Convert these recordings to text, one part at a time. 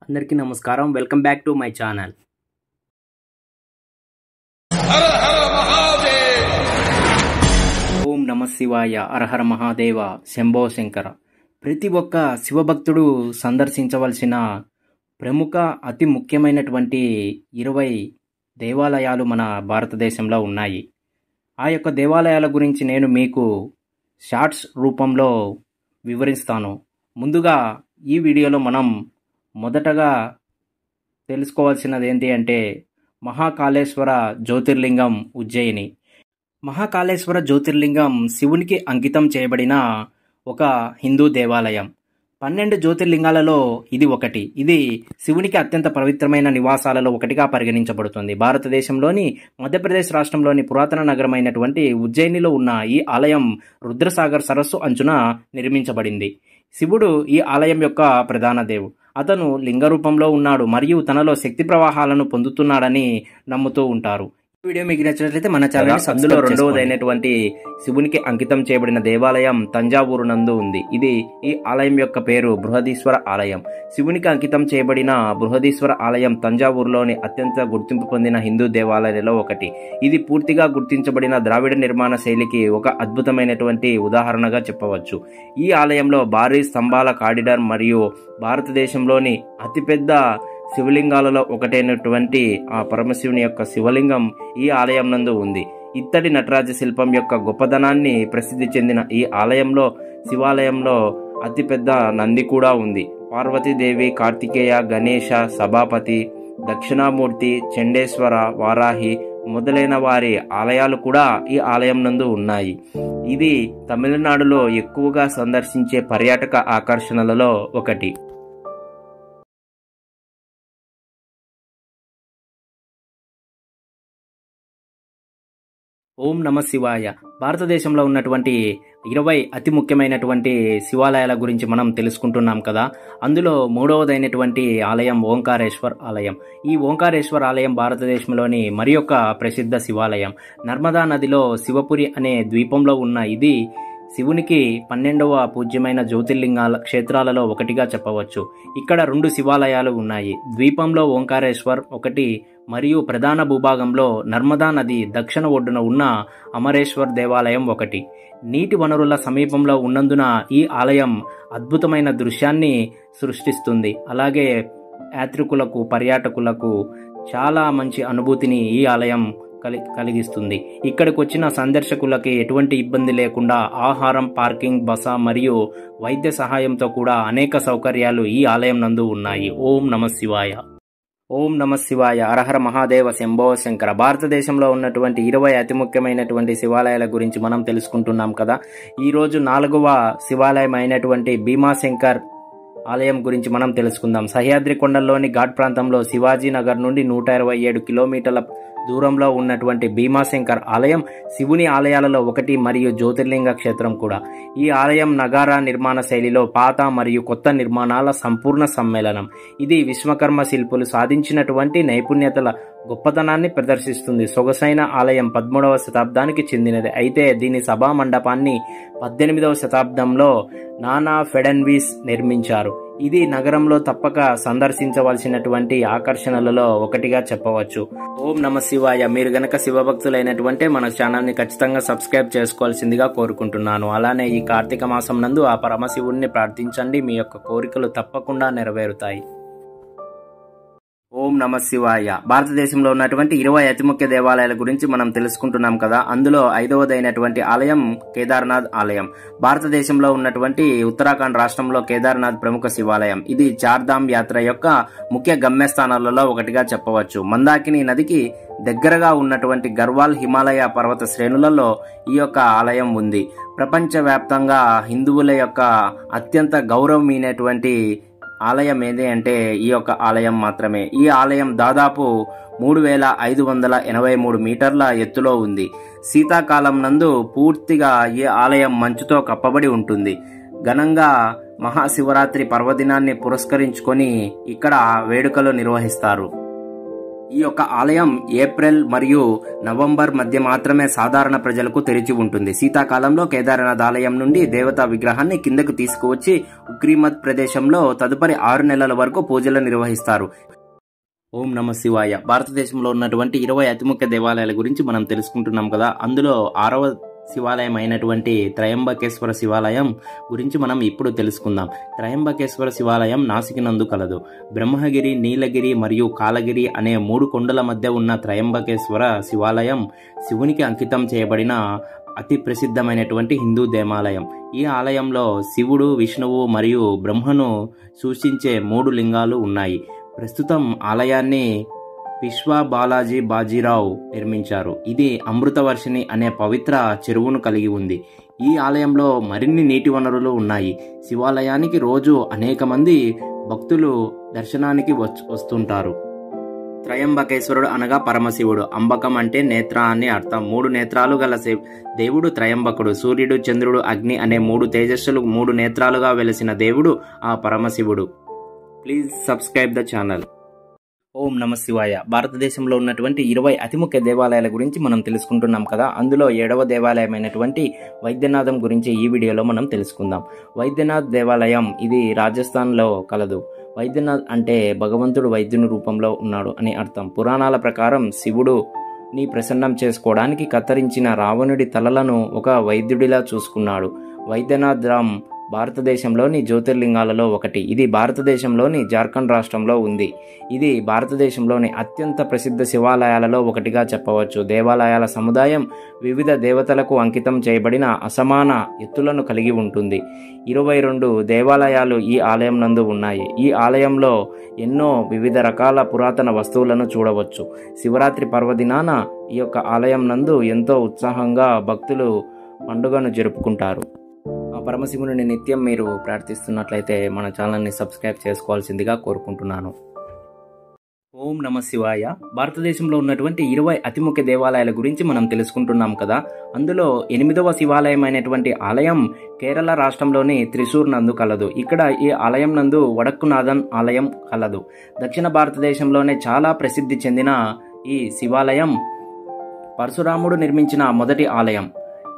అందరికీ నమస్కారం. Welcome back to my channel. ఓం నమ శివాయ, హరహర మహాదేవ, శంభో శంకర. ప్రతి ఒక్క శివభక్తుడు సందర్శించవలసిన ప్రముఖ అతి ముఖ్యమైనటువంటి 20 దేవాలయాలు మన భారతదేశంలో ఉన్నాయి. ఆ యొక్క దేవాలయాల గురించి నేను మీకు షార్ట్స్ రూపంలో వివరిస్తాను. ముందుగా ఈ వీడియోలో మనం మొదటగా తెలుసుకోవాల్సినది ఏంటి అంటే మహాకాళేశ్వర జ్యోతిర్లింగం, ఉజ్జయిని. మహాకాళేశ్వర జ్యోతిర్లింగం శివునికి అంకితం చేయబడిన ఒక హిందూ దేవాలయం. 12 జ్యోతిర్లింగాలలో ఇది ఒకటి. ఇది శివునికి అత్యంత పవిత్రమైన నివాసాలలో ఒకటిగా పరిగణించబడుతుంది. భారతదేశంలోని మధ్యప్రదేశ్ రాష్ట్రంలోని పురాతన నగరమైనటువంటి ఉజ్జయినిలో ఉన్న ఈ ఆలయం రుద్రసాగర్ సరస్సు అంచున నిర్మించబడింది. శివుడు ఈ ఆలయం యొక్క ప్రధాన దేవుడు. అతను లింగ రూపంలో ఉన్నాడు మరియు తనలో శక్తి ప్రవాహాలను పొందుతున్నాడని నమ్ముతూ ఉంటారు. వీడియో మీకు నచ్చినట్లయితే మన ఛానల్ అందులో రెండవదైనటువంటి శివునికి అంకితం చేయబడిన దేవాలయం తంజావూరు నందు ఉంది. ఈ ఆలయం యొక్క పేరు బృహదీశ్వర ఆలయం. శివునికి అంకితం చేయబడిన బృహదీశ్వర ఆలయం తంజావూరులోని అత్యంత గుర్తింపు పొందిన హిందూ దేవాలయాలలో ఒకటి. ఇది పూర్తిగా గుర్తించబడిన ద్రావిడ నిర్మాణ శైలికి ఒక అద్భుతమైనటువంటి ఉదాహరణగా చెప్పవచ్చు. ఈ ఆలయంలో భారీ స్తంభాల కారిడార్ మరియు భారతదేశంలోని అతిపెద్ద శివలింగాలలో ఒకటైనటువంటి ఆ పరమశివుని యొక్క శివలింగం ఈ ఆలయం నందు ఉంది. ఇత్తడి నటరాజ శిల్పం యొక్క గొప్పదనాన్ని ప్రసిద్ధి చెందిన ఈ శివాలయంలో అతిపెద్ద నంది కూడా ఉంది. పార్వతీదేవి, కార్తికేయ, గణేశ, సభాపతి, దక్షిణామూర్తి, చండేశ్వర, వారాహి మొదలైన వారి ఆలయాలు కూడా ఈ ఆలయం నందు ఉన్నాయి. ఇది తమిళనాడులో ఎక్కువగా సందర్శించే పర్యాటక ఆకర్షణలలో ఒకటి. ఓం నమ శివాయ. భారతదేశంలో ఉన్నటువంటి 20 అతి ముఖ్యమైనటువంటి శివాలయాల గురించి మనం తెలుసుకుంటున్నాం కదా. అందులో మూడవదైనటువంటి ఆలయం ఓంకారేశ్వర్ ఆలయం. ఈ ఓంకారేశ్వర్ ఆలయం భారతదేశంలోని మరి ఒక ప్రసిద్ధ శివాలయం. నర్మదా నదిలో శివపురి అనే ద్వీపంలో ఉన్న ఇది శివునికి 12వ పూజ్యమైన జ్యోతిర్లింగాల క్షేత్రాలలో ఒకటిగా చెప్పవచ్చు. ఇక్కడ 2 శివాలయాలు ఉన్నాయి. ద్వీపంలో ఓంకారేశ్వర్ ఒకటి మరియు ప్రధాన భూభాగంలో నర్మదా నది దక్షిణ ఒడ్డున ఉన్న అమరేశ్వర్ దేవాలయం ఒకటి. నీటి వనరుల సమీపంలో ఉన్నందున ఈ ఆలయం అద్భుతమైన దృశ్యాన్ని సృష్టిస్తుంది. అలాగే యాత్రికులకు, పర్యాటకులకు చాలా మంచి అనుభూతిని ఈ ఆలయం కలిగిస్తుంది. ఇక్కడికి వచ్చిన సందర్శకులకి ఎటువంటి ఇబ్బంది లేకుండా ఆహారం, పార్కింగ్, బస మరియు వైద్య సహాయంతో కూడా అనేక సౌకర్యాలు ఈ ఆలయం నందు ఉన్నాయి. ఓం నమ శివాయ. ఓం నమ శివాయ, హరహర మహాదేవ, శంభో శంకర. భారతదేశంలో ఉన్నటువంటి 20 అతి ముఖ్యమైనటువంటి శివాలయాల గురించి మనం తెలుసుకుంటున్నాం కదా. ఈరోజు 4వ శివాలయం అయినటువంటి భీమాశంకర్ ఆలయం గురించి మనం తెలుసుకుందాం. సహ్యాద్రి కొండల్లోని ఘాట్ ప్రాంతంలో శివాజీ నగర్ నుండి 127 కిలోమీటర్ల దూరంలో ఉన్నటువంటి భీమాశంకర్ ఆలయం శివుని ఆలయాలలో ఒకటి మరియు జ్యోతిర్లింగ క్షేత్రం కూడా. ఈ ఆలయం నగారా నిర్మాణ శైలిలో పాత మరియు కొత్త నిర్మాణాల సంపూర్ణ సమ్మేళనం. ఇది విశ్వకర్మ శిల్పులు సాధించినటువంటి నైపుణ్యతల గొప్పతనాన్ని ప్రదర్శిస్తుంది. సొగసైన ఆలయం 13వ శతాబ్దానికి చెందినది. అయితే దీని సభా మండపాన్ని 18వ శతాబ్దంలో నానా ఫెడన్వీస్ నిర్మించారు. ఇది నగరంలో తప్పక సందర్శించవలసినటువంటి ఆకర్షణలలో ఒకటిగా చెప్పవచ్చు. ఓం నమ శివాయ. మీరు గనక శివభక్తులైనటువంటి మన ఛానల్ని ఖచ్చితంగా సబ్స్క్రైబ్ చేసుకోవాల్సిందిగా కోరుకుంటున్నాను. అలానే ఈ కార్తీక మాసం నందు ఆ పరమశివుణ్ణి ప్రార్థించండి. మీ యొక్క కోరికలు తప్పకుండా నెరవేరుతాయి. ఓం నమ శివాయ. భారతదేశంలో ఉన్నటువంటి 20 అతి ముఖ్య దేవాలయాల గురించి మనం తెలుసుకుంటున్నాం కదా. అందులో 5వదైనటువంటి ఆలయం కేదార్నాథ్ ఆలయం. భారతదేశంలో ఉన్నటువంటి ఉత్తరాఖండ్ రాష్ట్రంలో కేదార్నాథ్ ప్రముఖ శివాలయం. ఇది చార్ధామ్ యాత్ర యొక్క ముఖ్య గమ్యస్థానాలలో ఒకటిగా చెప్పవచ్చు. మందాకిని నదికి దగ్గరగా ఉన్నటువంటి గర్వాల్ హిమాలయ పర్వత శ్రేణులలో ఈ యొక్క ఆలయం ఉంది. ప్రపంచవ్యాప్తంగా హిందువుల యొక్క అత్యంత గౌరవమైనటువంటి ఆలయం ఏది అంటే ఈ యొక్క ఆలయం మాత్రమే. ఈ ఆలయం దాదాపు 3583 మీటర్ల ఎత్తులో ఉంది. శీతాకాలం నందు పూర్తిగా ఈ ఆలయం మంచుతో కప్పబడి ఉంటుంది. ఘనంగా మహాశివరాత్రి పర్వదినాన్ని పురస్కరించుకొని ఇక్కడ వేడుకలు నిర్వహిస్తారు. ఈ యొక్క ఆలయం ఏప్రిల్ మరియు నవంబర్ మధ్య మాత్రమే సాధారణ ప్రజలకు తెరిచి ఉంటుంది. శీతాకాలంలో కేదార్నాథ్ ఆలయం నుండి దేవతా విగ్రహాన్ని కిందకు తీసుకువచ్చి ఉగ్రీమత్ ప్రదేశంలో తదుపరి 6 నెలల వరకు పూజలు నిర్వహిస్తారు. ఓం నమ శివాయ. భారతదేశంలో ఉన్నటువంటి 20 అతి ముఖ్య దేవాలయాల గురించి మనం తెలుసుకుంటున్నాం కదా. అందులో 6వ శివాలయం అయినటువంటి త్రయంబకేశ్వర శివాలయం గురించి మనం ఇప్పుడు తెలుసుకుందాం. త్రయంబకేశ్వర శివాలయం నాసిక్ నందు కలదు. బ్రహ్మగిరి, నీలగిరి మరియు కాలగిరి అనే 3 కొండల మధ్య ఉన్న త్రయంబకేశ్వర శివాలయం శివునికి అంకితం చేయబడిన అతి ప్రసిద్ధమైనటువంటి హిందూ దేవాలయం. ఈ ఆలయంలో శివుడు, విష్ణువు మరియు బ్రహ్మను సూచించే 3 లింగాలు ఉన్నాయి. ప్రస్తుతం ఆలయాన్ని పిష్వా బాలాజీ బాజీరావు నిర్మించారు. ఇది అమృతవర్షిణి అనే పవిత్ర చెరువును కలిగి ఉంది. ఈ ఆలయంలో మరిన్ని నీటి వనరులు ఉన్నాయి. శివాలయానికి రోజు అనేక మంది భక్తులు దర్శనానికి వస్తుంటారు. త్రయంబకేశ్వరుడు అనగా పరమశివుడు. అంబకం అంటే నేత్ర అని అర్థం. 3 నేత్రాలు గల దేవుడు త్రయంబకుడు. సూర్యుడు, చంద్రుడు, అగ్ని అనే 3 తేజస్సులు 3 నేత్రాలుగా వెలసిన దేవుడు ఆ పరమశివుడు. Please subscribe the channel. ఓం నమ శివాయ. భారతదేశంలో ఉన్నటువంటి 20 అతి ముఖ్య దేవాలయాల గురించి మనం తెలుసుకుంటున్నాం కదా. అందులో 7వ దేవాలయమైనటువంటి వైద్యనాథం గురించి ఈ వీడియోలో మనం తెలుసుకుందాం. వైద్యనాథ్ దేవాలయం ఇది రాజస్థాన్లో కలదు. వైద్యనాథ్ అంటే భగవంతుడు వైద్యుని రూపంలో ఉన్నాడు అని అర్థం. పురాణాల ప్రకారం శివుడుని ప్రసన్నం చేసుకోవడానికి కత్తిరించిన రావణుడి తలలను ఒక వైద్యుడిలా చూసుకున్నాడు. వైద్యనాథ్ ధామ్ భారతదేశంలోని జ్యోతిర్లింగాలలో ఒకటి. ఇది భారతదేశంలోని జార్ఖండ్ రాష్ట్రంలో ఉంది. ఇది భారతదేశంలోని అత్యంత ప్రసిద్ధ శివాలయాలలో ఒకటిగా చెప్పవచ్చు. దేవాలయాల సముదాయం వివిధ దేవతలకు అంకితం చేయబడిన అసమాన ఎత్తులను కలిగి ఉంటుంది. 22 దేవాలయాలు ఈ ఆలయం నందు ఉన్నాయి. ఈ ఆలయంలో ఎన్నో వివిధ రకాల పురాతన వస్తువులను చూడవచ్చు. శివరాత్రి పర్వదినాన ఈ యొక్క ఆలయం నందు ఎంతో ఉత్సాహంగా భక్తులు పండుగను జరుపుకుంటారు. పరమశివుని నిత్యం మీరు ప్రార్థిస్తున్నట్లయితే మన ఛానల్ని సబ్స్క్రైబ్ చేసుకోవాల్సిందిగా కోరుకుంటున్నాను. ఓం నమ శివాయ. భారతదేశంలో ఉన్నటువంటి 20 అతి ముఖ్య దేవాలయాల గురించి మనం తెలుసుకుంటున్నాం కదా. అందులో 8వ శివాలయం అయినటువంటి ఆలయం కేరళ రాష్ట్రంలోని త్రిశూర్ నందు కలదు. ఇక్కడ ఈ ఆలయం నందు వడక్కునాథన్ ఆలయం కలదు. దక్షిణ భారతదేశంలోనే చాలా ప్రసిద్ధి చెందిన ఈ శివాలయం పరశురాముడు నిర్మించిన మొదటి ఆలయం.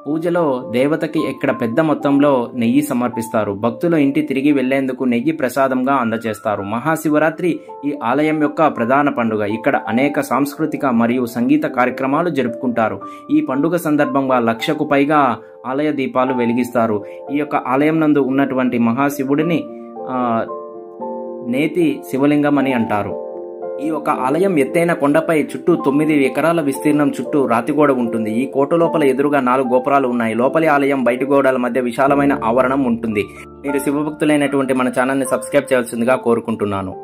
పూజలో దేవతకి ఇక్కడ పెద్ద మొత్తంలో నెయ్యి సమర్పిస్తారు. భక్తులు ఇంటి తిరిగి వెళ్లేందుకు నెయ్యి ప్రసాదంగా అందజేస్తారు. మహాశివరాత్రి ఈ ఆలయం యొక్క ప్రధాన పండుగ. ఇక్కడ అనేక సాంస్కృతిక మరియు సంగీత కార్యక్రమాలు జరుపుకుంటారు. ఈ పండుగ సందర్భంగా 1,00,000కు పైగా ఆలయ దీపాలు వెలిగిస్తారు. ఈ యొక్క ఆలయం నందు ఉన్నటువంటి మహాశివుడిని నేతి శివలింగం అని అంటారు. ఈ యొక్క ఆలయం ఎత్తైన కొండపై చుట్టూ 9 ఎకరాల విస్తీర్ణం చుట్టూ రాతిగోడ ఉంటుంది. ఈ కోట లోపల ఎదురుగా 4 గోపురాలు ఉన్నాయి. లోపలి ఆలయం బయటి గోడల మధ్య విశాలమైన ఆవరణం ఉంటుంది. మీరు శివభక్తులైనటువంటి మన ఛానల్ని సబ్స్క్రైబ్ చేయాల్సిందిగా కోరుకుంటున్నాను.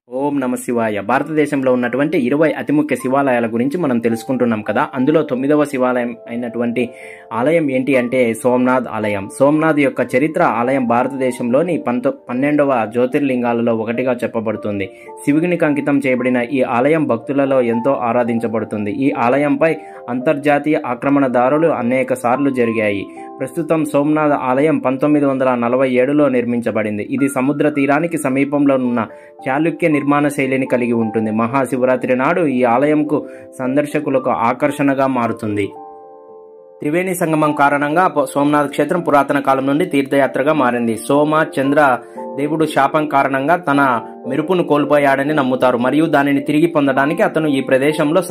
ఓం నమ శివాయ. భారతదేశంలో ఉన్నటువంటి 20 అతి ముఖ్య శివాలయాల గురించి మనం తెలుసుకుంటున్నాం కదా. అందులో 9వ శివాలయం అయినటువంటి ఆలయం ఏంటి అంటే సోమనాథ్ ఆలయం. సోమనాథ్ యొక్క చరిత్ర ఆలయం భారతదేశంలోని 12వ జ్యోతిర్లింగాలలో ఒకటిగా చెప్పబడుతుంది. శివునికి అంకితం చేయబడిన ఈ ఆలయం భక్తులలో ఎంతో ఆరాధించబడుతుంది. ఈ ఆలయంపై అంతర్జాతీయ ఆక్రమణదారులు అనేక సార్లు జరిగాయి. ప్రస్తుతం సోమనాథ్ ఆలయం 1947లో నిర్మించబడింది. ఇది సముద్ర తీరానికి సమీపంలో ఉన్న చాళుక్య నిర్మాణ శైలిని కలిగి ఉంటుంది. మహాశివరాత్రి నాడు ఈ ఆలయంకు సందర్శకులకు ఆకర్షణగా మారుతుంది. త్రివేణి సంగమం కారణంగా సోమనాథ్ క్షేత్రం పురాతన కాలం నుండి తీర్థయాత్రగా మారింది. సోమ, చంద్ర దేవుడు శాపం కారణంగా తన మెరుపును కోల్పోయాడని నమ్ముతారు మరియు దానిని తిరిగి పొందడానికి అతను ఈ ప్రదేశంలో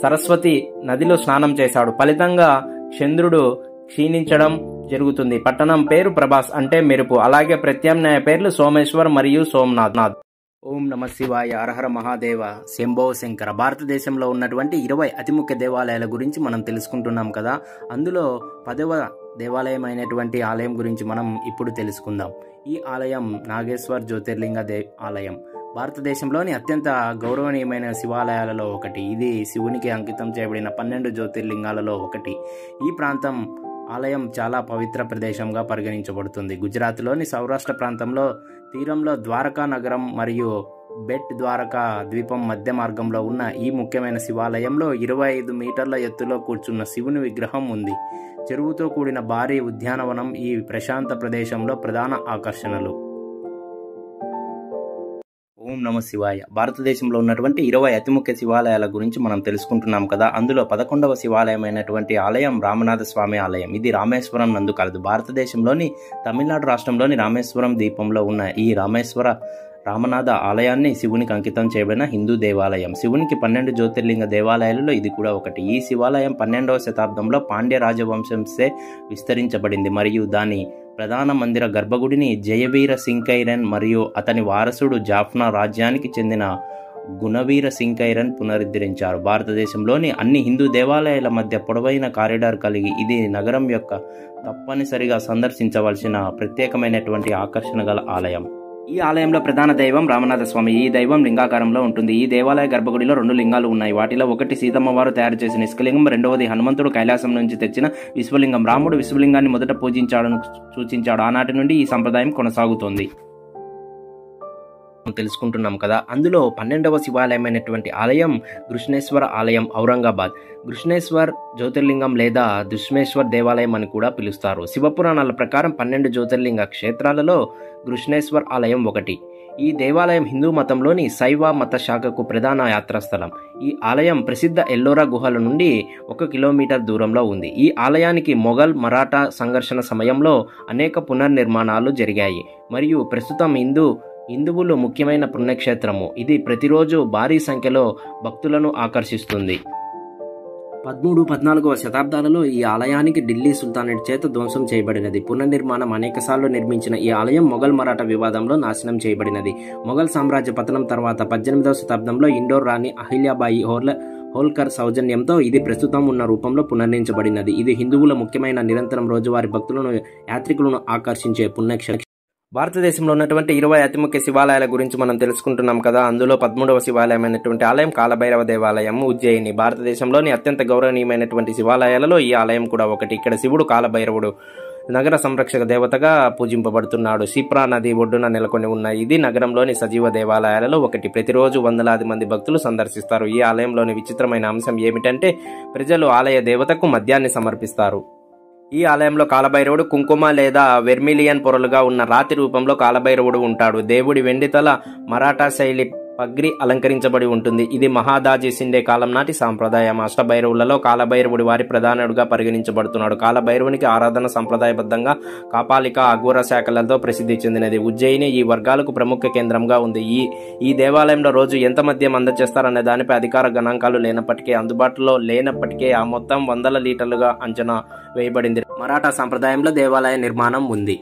సరస్వతి నదిలో స్నానం చేశాడు. ఫలితంగా చంద్రుడు క్షీణించడం జరుగుతుంది. పట్టణం పేరు ప్రభాస్ అంటే మెరుపు. అలాగే ప్రత్యామ్నాయ పేర్లు సోమేశ్వర్ మరియు సోమనాథ్. ఓం నమ శివాయ. హరహర మహాదేవ, శంభో శంకర. భారతదేశంలో ఉన్నటువంటి 20 అతి ముఖ్య దేవాలయాల గురించి మనం తెలుసుకుంటున్నాం కదా. అందులో 10వ దేవాలయం అయినటువంటి ఆలయం గురించి మనం ఇప్పుడు తెలుసుకుందాం. ఈ ఆలయం నాగేశ్వర్ జ్యోతిర్లింగ ఆలయం. భారతదేశంలోని అత్యంత గౌరవనీయమైన శివాలయాలలో ఒకటి. ఇది శివునికి అంకితం చేయబడిన 12 జ్యోతిర్లింగాలలో ఒకటి. ఈ ప్రాంతం ఆలయం చాలా పవిత్ర ప్రదేశంగా పరిగణించబడుతుంది. గుజరాత్లోని సౌరాష్ట్ర ప్రాంతంలో తీరంలో ద్వారకా నగరం మరియు బెట్ ద్వారకా ద్వీపం మధ్య మార్గంలో ఉన్న ఈ ముఖ్యమైన శివాలయంలో 25 మీటర్ల ఎత్తులో కూర్చున్న శివుని విగ్రహం ఉంది. చెరువుతో కూడిన భారీ ఉద్యానవనం ఈ ప్రశాంత ప్రదేశంలో ప్రధాన ఆకర్షణలు. ఓం నమ శివాయ. భారతదేశంలో ఉన్నటువంటి 20 అతి ముఖ్య శివాలయాల గురించి మనం తెలుసుకుంటున్నాం కదా. అందులో 11వ శివాలయమైనటువంటి ఆలయం రామనాథ స్వామి ఆలయం. ఇది రామేశ్వరం నందు కలదు. భారతదేశంలోని తమిళనాడు రాష్ట్రంలోని రామేశ్వరం ద్వీపంలో ఉన్న ఈ రామనాథ ఆలయాన్ని శివునికి అంకితం చేయబడిన హిందూ దేవాలయం. శివునికి 12 జ్యోతిర్లింగ దేవాలయాలలో ఇది కూడా ఒకటి. ఈ శివాలయం 12వ శతాబ్దంలో పాండ్య రాజవంశంచే విస్తరించబడింది మరియు దాని ప్రధాన మందిర గర్భగుడిని జయవీర సింకైరన్ మరియు అతని వారసుడు జాఫ్నా రాజ్యానికి చెందిన గుణవీర సింకైరన్ పునరుద్ధరించారు. భారతదేశంలోని అన్ని హిందూ దేవాలయాల మధ్య పొడవైన కారిడార్ కలిగి ఇది నగరం యొక్క తప్పనిసరిగా సందర్శించవలసిన ప్రత్యేకమైనటువంటి ఆకర్షణ గల ఆలయం. ఈ ఆలయంలో ప్రధాన దైవం రామనాథ స్వామి. ఈ దైవం లింగాకారంలో ఉంటుంది. ఈ దేవాలయ గర్భగుడిలో 2 లింగాలు ఉన్నాయి. వాటిలో ఒకటి సీతమ్మ వారు తయారు చేసిన ఇసుకలింగం, రెండవది హనుమంతుడు కైలాసం నుంచి తెచ్చిన విశ్వలింగం. రాముడు విశ్వలింగాన్ని మొదట పూజించాడని సూచించాడు. ఆనాటి నుండి ఈ సంప్రదాయం కొనసాగుతోంది. తెలుసుకుంటున్నాం కదా. అందులో 12వ శివాలయమైనటువంటి ఆలయం కృష్ణేశ్వర ఆలయం, ఔరంగాబాద్. కృష్ణేశ్వర్ జ్యోతిర్లింగం లేదా దుష్మేశ్వర్ దేవాలయం అని కూడా పిలుస్తారు. శివపురాణాల ప్రకారం 12 జ్యోతిర్లింగ క్షేత్రాలలో కృష్ణేశ్వర్ ఆలయం ఒకటి. ఈ దేవాలయం హిందూ మతంలోని శైవ మత శాఖకు ప్రధాన యాత్రాస్థలం. ఈ ఆలయం ప్రసిద్ధ ఎల్లోరా గుహల నుండి 1 కిలోమీటర్ దూరంలో ఉంది. ఈ ఆలయానికి మొఘల్ మరాఠా సంఘర్షణ సమయంలో అనేక పునర్నిర్మాణాలు జరిగాయి మరియు ప్రస్తుతం హిందువులు ముఖ్యమైన పుణ్యక్షేత్రము. ఇది ప్రతిరోజు భారీ సంఖ్యలో భక్తులను ఆకర్షిస్తుంది. 13-14వ శతాబ్దాలలో ఈ ఆలయానికి ఢిల్లీ సుల్తానేట్ చేత ధ్వంసం చేయబడినది. పునర్నిర్మాణం అనేకసార్లు నిర్మించిన ఈ ఆలయం మొఘల్ మరాఠా వివాదంలో నాశనం చేయబడినది. మొఘల్ సామ్రాజ్య పతనం తర్వాత 18వ శతాబ్దంలో ఇండోర్ రాణి అహిల్యాబాయి హోల్కర్ సౌజన్యంతో ఇది ప్రస్తుతం ఉన్న రూపంలో పునర్నిర్మించబడినది. ఇది హిందువుల ముఖ్యమైన నిరంతరం రోజువారీ భక్తులను యాత్రికులను ఆకర్షించే పుణ్యక్షేత్రం. భారతదేశంలో ఉన్నటువంటి 20 అతి ముఖ్య శివాలయాల గురించి మనం తెలుసుకుంటున్నాం కదా. అందులో 13వ శివాలయమైనటువంటి ఆలయం కాలభైరవ దేవాలయం, ఉజ్జయిని. భారతదేశంలోని అత్యంత గౌరవనీయమైనటువంటి శివాలయాలలో ఈ ఆలయం కూడా ఒకటి. ఇక్కడ శివుడు కాలభైరవుడు నగర సంరక్షక దేవతగా పూజింపబడుతున్నాడు. సిప్రా నది ఒడ్డున నెలకొని ఉన్న ఇది నగరంలోని సజీవ దేవాలయాలలో ఒకటి. ప్రతిరోజు వందలాది మంది భక్తులు సందర్శిస్తారు. ఈ ఆలయంలోని విచిత్రమైన అంశం ఏమిటంటే ప్రజలు ఆలయ దేవతకు మద్యాన్ని సమర్పిస్తారు. ఈ ఆలయంలో కాలభైరవుడు కుంకుమ లేదా వెర్మిలియన్ పొరలుగా ఉన్న రాతి రూపంలో కాలభైరవుడు ఉంటాడు. దేవుడి వెండితల మరాఠా శైలి పగ్రి అలంకరించబడి ఉంటుంది. ఇది మహాదాజీ షిండే కాలం నాటి సాంప్రదాయం. అష్టభైరవులలో కాలభైరవుడి వారి ప్రధానుడిగా పరిగణించబడుతున్నాడు. కాలభైరవునికి ఆరాధన సంప్రదాయబద్ధంగా కాపాలిక, అఘోర శాఖలతో ప్రసిద్ధి చెందినది. ఉజ్జయిని ఈ వర్గాలకు ప్రముఖ కేంద్రంగా ఉంది. ఈ దేవాలయంలో రోజు ఎంత మద్యం అందజేస్తారనే దానిపై అధికార గణాంకాలు అందుబాటులో లేనప్పటికీ ఆ మొత్తం 100 లీటర్లుగా అంచనా వేయబడింది. మరాఠా సంప్రదాయంలో దేవాలయ నిర్మాణం ఉంది.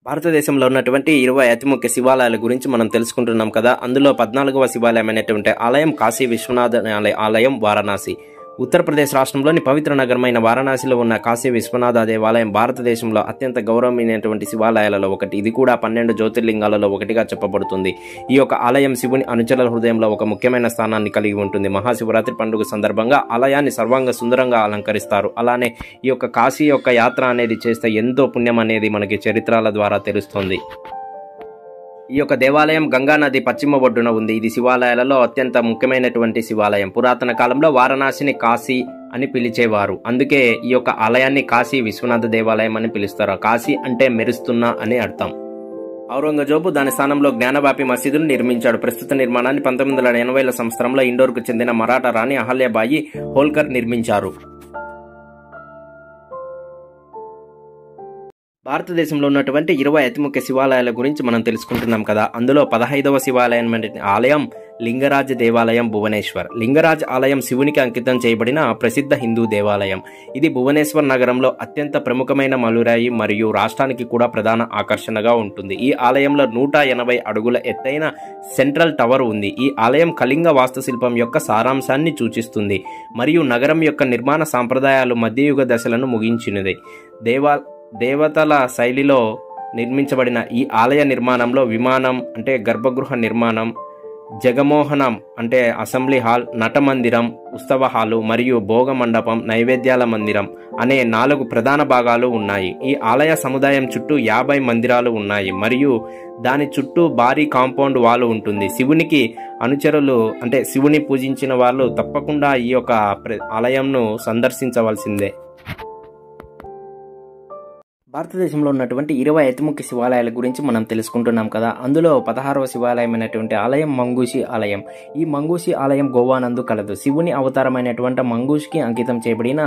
భారతదేశంలో ఉన్నటువంటి 20 అతి ముఖ్య శివాలయాల గురించి మనం తెలుసుకుంటున్నాం కదా. అందులో 14వ శివాలయమైనటువంటి ఆలయం కాశీ విశ్వనాథ ఆలయం, వారణాసి. ఉత్తరప్రదేశ్ రాష్ట్రంలోని పవిత్ర నగరమైన వారణాసిలో ఉన్న కాశీ విశ్వనాథ దేవాలయం భారతదేశంలో అత్యంత గౌరవమైనటువంటి శివాలయాలలో ఒకటి. ఇది కూడా 12 జ్యోతిర్లింగాలలో ఒకటిగా చెప్పబడుతుంది. ఈ యొక్క ఆలయం శివుని అనుచరుల హృదయంలో ఒక ముఖ్యమైన స్థానాన్ని కలిగి ఉంటుంది. మహాశివరాత్రి పండుగ సందర్భంగా ఆలయాన్ని సర్వాంగ సుందరంగా అలంకరిస్తారు. అలానే ఈ యొక్క కాశీ యొక్క యాత్ర అనేది చేస్తే ఎంతో పుణ్యం అనేది మనకి చరిత్రల ద్వారా తెలుస్తుంది. ఈ యొక్క దేవాలయం గంగా నది పశ్చిమ ఒడ్డున ఉంది. ఇది శివాలయాలలో అత్యంత ముఖ్యమైనటువంటి శివాలయం. పురాతన కాలంలో వారణాసిని కాశీ అని పిలిచేవారు. అందుకే ఈ యొక్క ఆలయాన్ని కాశీ విశ్వనాథ దేవాలయం అని పిలుస్తారు. కాశీ అంటే మెరుస్తున్న అని అర్థం. ఔరంగజేబు దాని స్థానంలో జ్ఞానవాపి మసీదును నిర్మించాడు. ప్రస్తుత నిర్మాణాన్ని 1980ల సంవత్సరంలో ఇండోర్కు చెందిన మరాఠా రాణి అహల్యాబాయి హోల్కర్ నిర్మించారు. భారతదేశంలో ఉన్నటువంటి 20 అతి ముఖ్య శివాలయాల గురించి మనం తెలుసుకుంటున్నాం కదా. అందులో 15వ శివాలయం ఆలయం లింగరాజ్ దేవాలయం, భువనేశ్వర్. లింగరాజ్ ఆలయం శివునికి అంకితం చేయబడిన ప్రసిద్ధ హిందూ దేవాలయం. ఇది భువనేశ్వర్ నగరంలో అత్యంత ప్రముఖమైన మలురాయి మరియు రాష్ట్రానికి కూడా ప్రధాన ఆకర్షణగా ఉంటుంది. ఈ ఆలయంలో 180 అడుగుల ఎత్తైన సెంట్రల్ టవర్ ఉంది. ఈ ఆలయం కళింగ వాస్తుశిల్పం యొక్క సారాంశాన్ని సూచిస్తుంది మరియు నగరం యొక్క నిర్మాణ సాంప్రదాయాలు మధ్యయుగ దశలను ముగించినది. దేవతల శైలిలో నిర్మించబడిన ఈ ఆలయ నిర్మాణంలో విమానం అంటే గర్భగృహ నిర్మాణం, జగమోహనం అంటే అసెంబ్లీ హాల్, నటమందిరం, ఉత్సవ హాలు మరియు భోగ మండపం, నైవేద్యాల మందిరం అనే 4 ప్రధాన భాగాలు ఉన్నాయి. ఈ ఆలయ సముదాయం చుట్టూ 50 మందిరాలు ఉన్నాయి మరియు దాని చుట్టూ భారీ కాంపౌండ్ వాల్ ఉంటుంది. శివునికి అనుచరులు అంటే శివుని పూజించిన వాళ్ళు తప్పకుండా ఈ యొక్క ఆలయంను సందర్శించవలసిందే. భారతదేశంలో ఉన్నటువంటి 20 అతి ముఖ్య శివాలయాల గురించి మనం తెలుసుకుంటున్నాం కదా. అందులో 16వ శివాలయమైనటువంటి ఆలయం మంగూషి ఆలయం. ఈ మంగూషి ఆలయం గోవా నందు కలదు. శివుని అవతారమైనటువంటి మంగూష్కి అంకితం చేయబడిన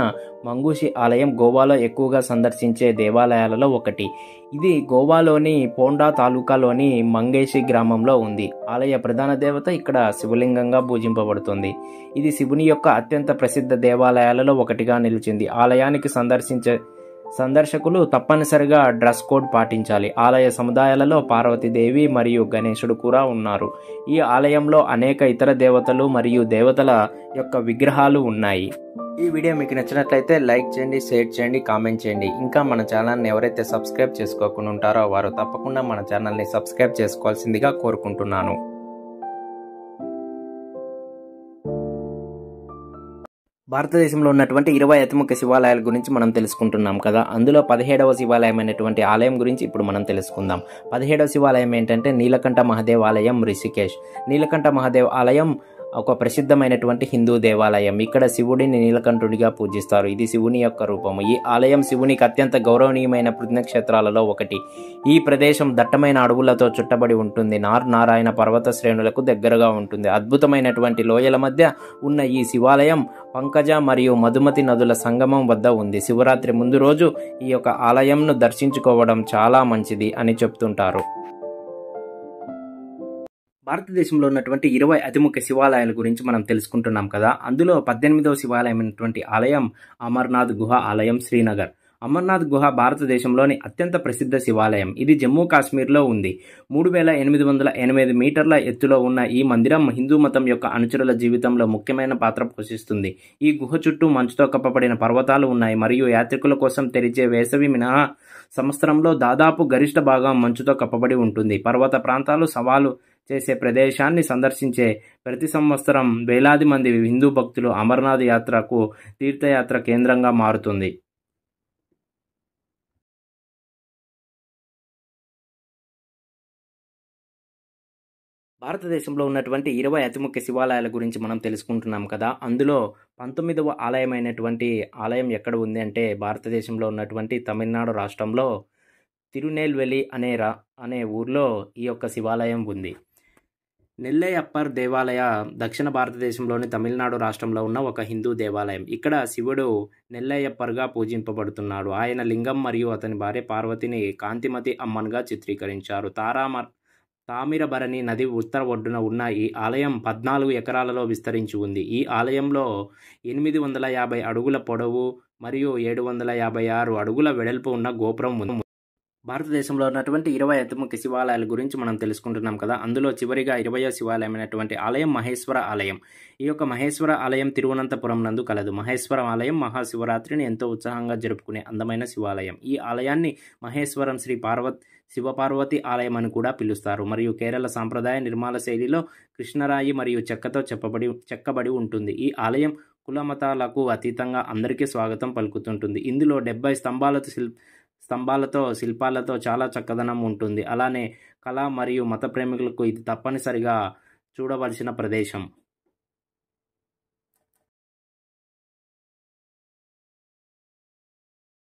మంగూషి ఆలయం గోవాలో ఎక్కువగా సందర్శించే దేవాలయాలలో ఒకటి. ఇది గోవాలోని పోండా తాలూకాలోని మంగేషి గ్రామంలో ఉంది. ఆలయ ప్రధాన దేవత ఇక్కడ శివలింగంగా పూజింపబడుతుంది. ఇది శివుని యొక్క అత్యంత ప్రసిద్ధ దేవాలయాలలో ఒకటిగా నిలిచింది. ఆలయానికి సందర్శకులు తప్పనిసరిగా డ్రెస్ కోడ్ పాటించాలి. ఆలయ సముదాయాలలో పార్వతీదేవి మరియు గణేశుడు కూడా ఉన్నారు. ఈ ఆలయంలో అనేక ఇతర దేవతలు మరియు దేవతల యొక్క విగ్రహాలు ఉన్నాయి. ఈ వీడియో మీకు నచ్చినట్లయితే లైక్ చేయండి, షేర్ చేయండి, కామెంట్ చేయండి. ఇంకా మన ఛానల్ని ఎవరైతే సబ్స్క్రైబ్ చేసుకోకుండా ఉంటారో వారు తప్పకుండా మన ఛానల్ని సబ్స్క్రైబ్ చేసుకోవాల్సిందిగా కోరుకుంటున్నాను. భారతదేశంలో ఉన్నటువంటి 20 అతి ముఖ్య శివాలయాల గురించి మనం తెలుసుకుంటున్నాం కదా. అందులో 17వ శివాలయం అయినటువంటి ఆలయం గురించి ఇప్పుడు మనం తెలుసుకుందాం. 17వ శివాలయం ఏంటంటే నీలకంఠ మహాదేవ్ ఆలయం, రిషికేష్. నీలకంఠ మహాదేవ్ ఆలయం ఒక ప్రసిద్ధమైనటువంటి హిందూ దేవాలయం. ఇక్కడ శివుడిని నీలకంఠుడిగా పూజిస్తారు. ఇది శివుని యొక్క రూపము. ఈ ఆలయం శివునికి అత్యంత గౌరవనీయమైన పుణ్యక్షేత్రాలలో ఒకటి. ఈ ప్రదేశం దట్టమైన అడవులతో చుట్టబడి ఉంటుంది. నారాయణ పర్వత శ్రేణులకు దగ్గరగా ఉంటుంది. అద్భుతమైనటువంటి లోయల మధ్య ఉన్న ఈ శివాలయం పంకజ మరియు మధుమతి నదుల సంగమం వద్ద ఉంది. శివరాత్రి ముందు రోజు ఈ యొక్క ఆలయంను దర్శించుకోవడం చాలా మంచిది అని చెప్తుంటారు. భారతదేశంలో ఉన్నటువంటి 20 అతి ముఖ్య శివాలయాల గురించి మనం తెలుసుకుంటున్నాం కదా. అందులో 18వ శివాలయం అయినటువంటి ఆలయం అమర్నాథ్ గుహ ఆలయం, శ్రీనగర్. అమర్నాథ్ గుహ భారతదేశంలోని అత్యంత ప్రసిద్ధ శివాలయం. ఇది జమ్మూ కాశ్మీర్లో ఉంది. 3808 మీటర్ల ఎత్తులో ఉన్న ఈ మందిరం హిందూ మతం యొక్క అనుచరుల జీవితంలో ముఖ్యమైన పాత్ర పోషిస్తుంది. ఈ గుహ చుట్టూ మంచుతో కప్పబడిన పర్వతాలు ఉన్నాయి మరియు యాత్రికుల కోసం తెరిచే వేసవి మినహా సంవత్సరంలో దాదాపు గరిష్ట భాగం మంచుతో కప్పబడి ఉంటుంది. పర్వత ప్రాంతాలు సవాలు చేసే ప్రదేశాన్ని సందర్శించే ప్రతి సంవత్సరం వేలాది మంది హిందూ భక్తులు అమర్నాథ్ యాత్రకు తీర్థయాత్ర కేంద్రంగా మారుతుంది. భారతదేశంలో ఉన్నటువంటి 20 అతి ముఖ్య శివాలయాల గురించి మనం తెలుసుకుంటున్నాం కదా. అందులో 19వ ఆలయమైనటువంటి ఆలయం ఎక్కడ ఉంది అంటే భారతదేశంలో ఉన్నటువంటి తమిళనాడు రాష్ట్రంలో తిరునెల్వేలి అనే ఊర్లో ఈ యొక్క శివాలయం ఉంది. నెల్లయ్యప్పర్ దేవాలయ దక్షిణ భారతదేశంలోని తమిళనాడు రాష్ట్రంలో ఉన్న ఒక హిందూ దేవాలయం. ఇక్కడ శివుడు నెల్లయ్యప్పర్గా పూజింపబడుతున్నాడు. ఆయన లింగం మరియు అతని భార్య పార్వతిని కాంతిమతి అమ్మన్గా చిత్రీకరించారు. తామిరబరణి నది ఉత్తర ఒడ్డున ఉన్న ఈ ఆలయం 14 ఎకరాలలో విస్తరించి ఉంది. ఈ ఆలయంలో 850 అడుగుల పొడవు మరియు 756 అడుగుల వెడల్పు ఉన్న గోపురం ఉంది. భారతదేశంలో ఉన్నటువంటి 20 అతి ముఖ్య శివాలయాల గురించి మనం తెలుసుకుంటున్నాం కదా. అందులో చివరిగా 20వ శివాలయమైనటువంటి ఆలయం మహేశ్వర ఆలయం. ఈ యొక్క మహేశ్వర ఆలయం తిరువనంతపురం నందు కలదు. మహేశ్వర ఆలయం మహాశివరాత్రిని ఎంతో ఉత్సాహంగా జరుపుకునే అందమైన శివాలయం. ఈ ఆలయాన్ని మహేశ్వరం శివపార్వతి ఆలయం అని కూడా పిలుస్తారు మరియు కేరళ సాంప్రదాయ నిర్మాణ శైలిలో కృష్ణరాయి మరియు చెక్కతో చెక్కబడి ఉంటుంది. ఈ ఆలయం కుల మతాలకు అతీతంగా అందరికీ స్వాగతం పలుకుతుంటుంది. ఇందులో 70 స్తంభాలతో శిల్పాలతో చాలా చక్కదనం ఉంటుంది. అలానే కళ మరియు మత ప్రేమికులకు ఇది తప్పనిసరిగా చూడవలసిన ప్రదేశం.